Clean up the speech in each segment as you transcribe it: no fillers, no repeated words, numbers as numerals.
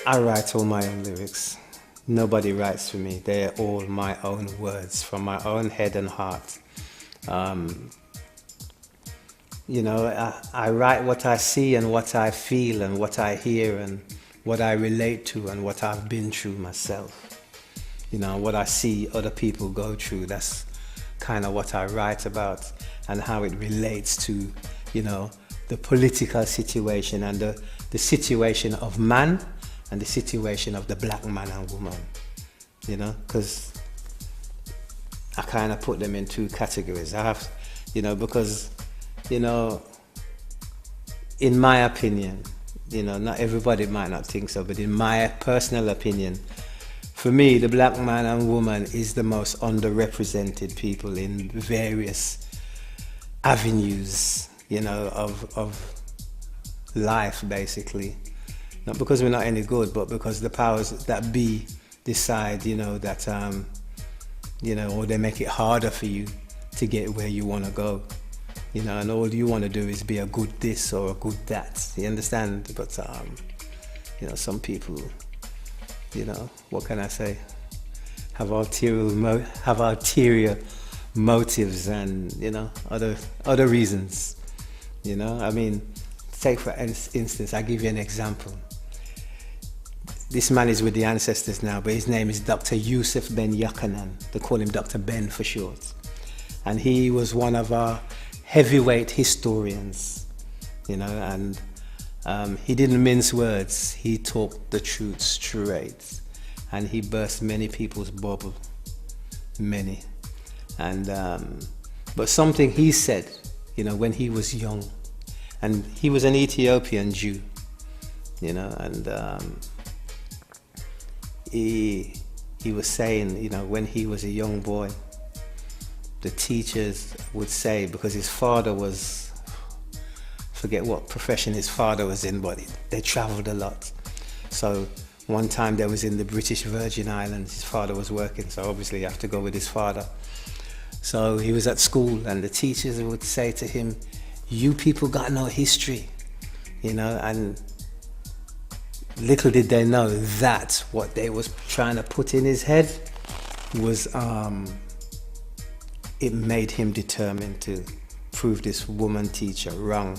I write all my own lyrics. Nobody writes for me. They're all my own words from my own head and heart. Um, I write what I see and what I feel and what I hear and what I relate to and what I've been through myself. What I see other people go through, that's kind of what I write about and how it relates to, the political situation and the situation of man and the situation of the black man and woman, because I kind of put them in two categories. I have, because, in my opinion, not everybody might not think so, but in my personal opinion, for me, the black man and woman is the most underrepresented people in various avenues, of life, basically. Not because we're not any good, but because the powers that be decide, that, or they make it harder for you to get where you want to go. And all you want to do is be a good this or a good that. You understand? But, some people, what can I say? Have ulterior motives and, other reasons. Take for instance, I give you an example. This man is with the ancestors now, but his name is Dr. Yousef Ben-Jochannan. They call him Dr. Ben for short. And he was one of our heavyweight historians, and he didn't mince words. He talked the truth straight, and he burst many people's bubble, many. And but something he said, when he was young, and he was an Ethiopian Jew, and he was saying, when he was a young boy, the teachers would say, because his father was, forget what profession his father was in, but they traveled a lot. So one time they was in the British Virgin Islands, his father was working, so obviously you have to go with his father. So he was at school and the teachers would say to him, "You people got no history," and little did they know that what they was trying to put in his head was, it made him determined to prove this woman teacher wrong,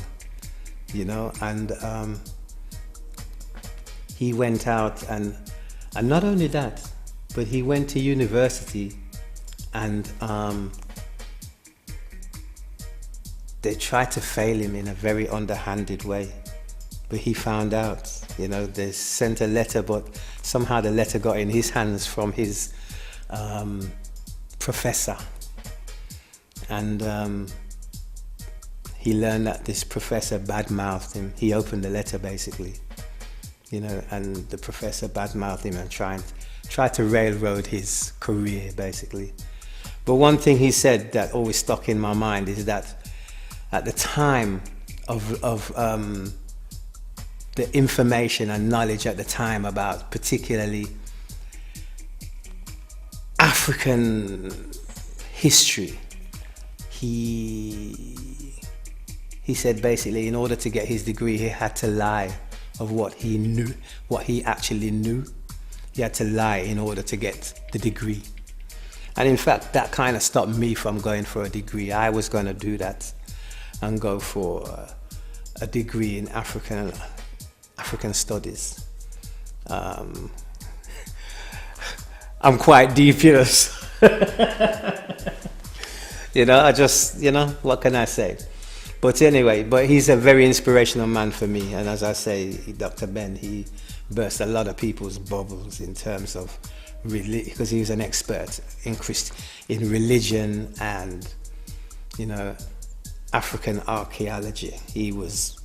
and he went out and not only that, but he went to university and they tried to fail him in a very underhanded way, but he found out, they sent a letter, but somehow the letter got in his hands from his professor. And he learned that this professor badmouthed him. He opened the letter basically, and the professor badmouthed him and tried to railroad his career basically. But one thing he said that always stuck in my mind is that at the time of the information and knowledge at the time about particularly African history, he said basically in order to get his degree he had to lie of what he knew, what he actually knew. He had to lie in order to get the degree. And in fact that kind of stopped me from going for a degree. I was going to do that and go for a degree in African studies. I'm quite deep, I just, what can I say? But anyway, he's a very inspirational man for me. And as I say, Dr. Ben, he burst a lot of people's bubbles in terms of because he was an expert in religion and, African archaeology. He was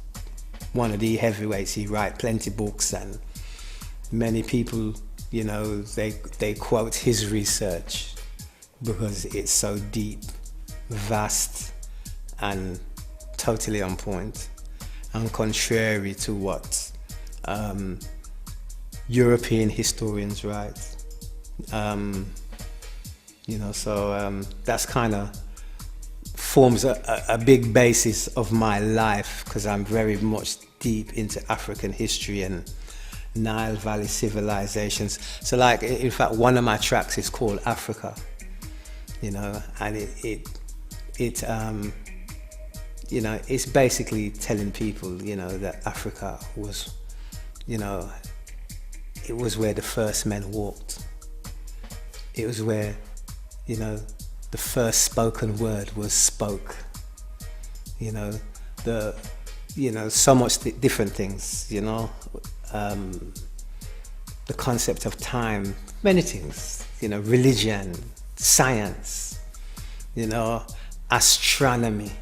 one of the heavyweights. He wrote plenty books and many people, they quote his research because it's so deep, vast and totally on point and contrary to what European historians write. That's kind of forms a big basis of my life because I'm very much deep into African history and Nile Valley civilizations. So like, in fact, one of my tracks is called Africa, you know, and it you know, it's basically telling people, you know, that Africa was, you know, it was where the first men walked. It was where, you know, the first spoken word was spoke. You know, so much different things, you know, the concept of time, many things, you know, religion, science, you know, astronomy,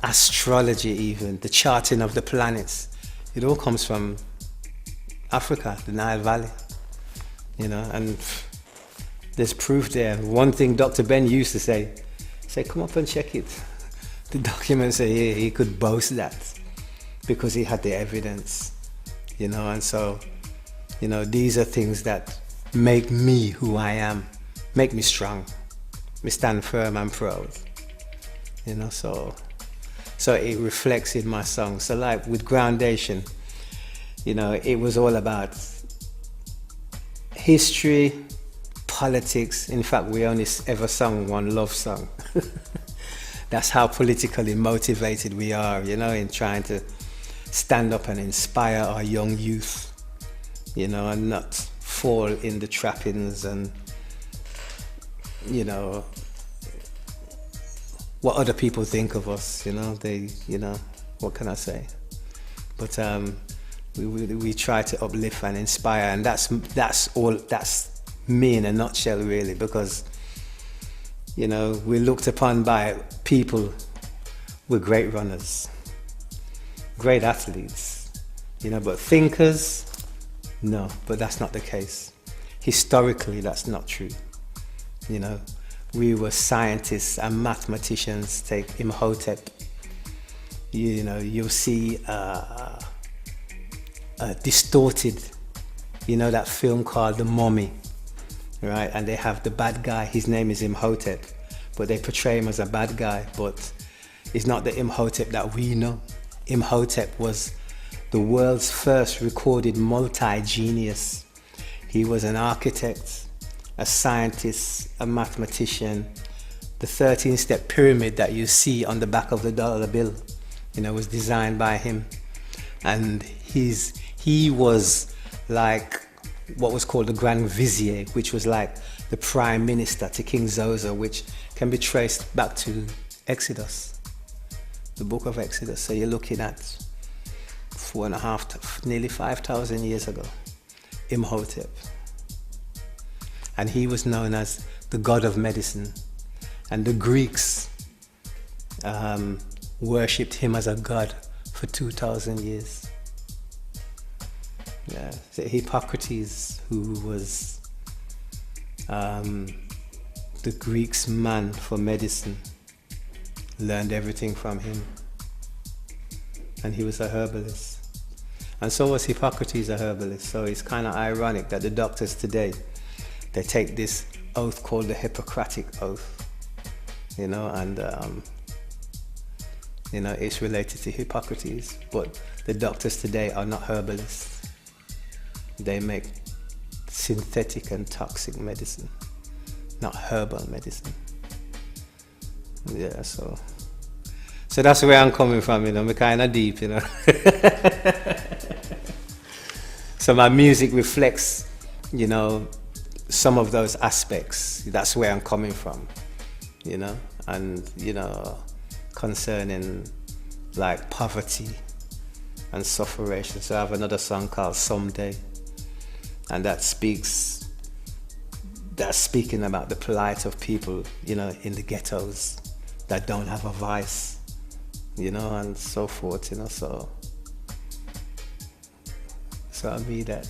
astrology even, the charting of the planets. It all comes from Africa, the Nile Valley, you know, and there's proof there. One thing Dr. Ben used to say, come up and check it. The documents say he could boast that because he had the evidence, you know, and so, you know, these are things that make me who I am, make me strong, me stand firm and proud, you know, so it reflects in my song. So like with Groundation, you know, it was all about history, politics. In fact, we only ever sung one love song. That's how politically motivated we are, you know, in trying to stand up and inspire our young youth, you know, and not fall in the trappings and, you know, what other people think of us, you know, you know, what can I say? But we try to uplift and inspire, and that's me in a nutshell, really, because, you know, we're looked upon by people with great runners, great athletes, you know, but thinkers, no, but that's not the case. Historically, that's not true, you know. We were scientists and mathematicians. Take Imhotep, you know, you'll see distorted, you know, that film called The Mummy, right? And they have the bad guy, his name is Imhotep, but they portray him as a bad guy, but it's not the Imhotep that we know. Imhotep was the world's first recorded multi-genius. He was an architect, a scientist, a mathematician. The 13-step pyramid that you see on the back of the dollar bill, you know, was designed by him. And he was like what was called the Grand Vizier, which was like the Prime Minister to King Zoser, which can be traced back to Exodus, the book of Exodus. So you're looking at 4.5 nearly 5,000 years ago, Imhotep. And he was known as the god of medicine. And the Greeks worshipped him as a god for 2,000 years. Yeah, so Hippocrates, who was the Greeks' man for medicine, learned everything from him. And he was a herbalist. And so was Hippocrates a herbalist. So it's kind of ironic that the doctors today, they take this oath called the Hippocratic Oath, you know, and you know, it's related to Hippocrates, but the doctors today are not herbalists. They make synthetic and toxic medicine, not herbal medicine. Yeah, so that's where I'm coming from, you know, I'm kind of deep, you know. So my music reflects, you know, some of those aspects. That's where I'm coming from, you know, and, you know, concerning like poverty and sufferation. So I have another song called Someday, and that's speaking about the plight of people, you know, in the ghettos that don't have a voice, you know, and so forth, you know, so I mean that.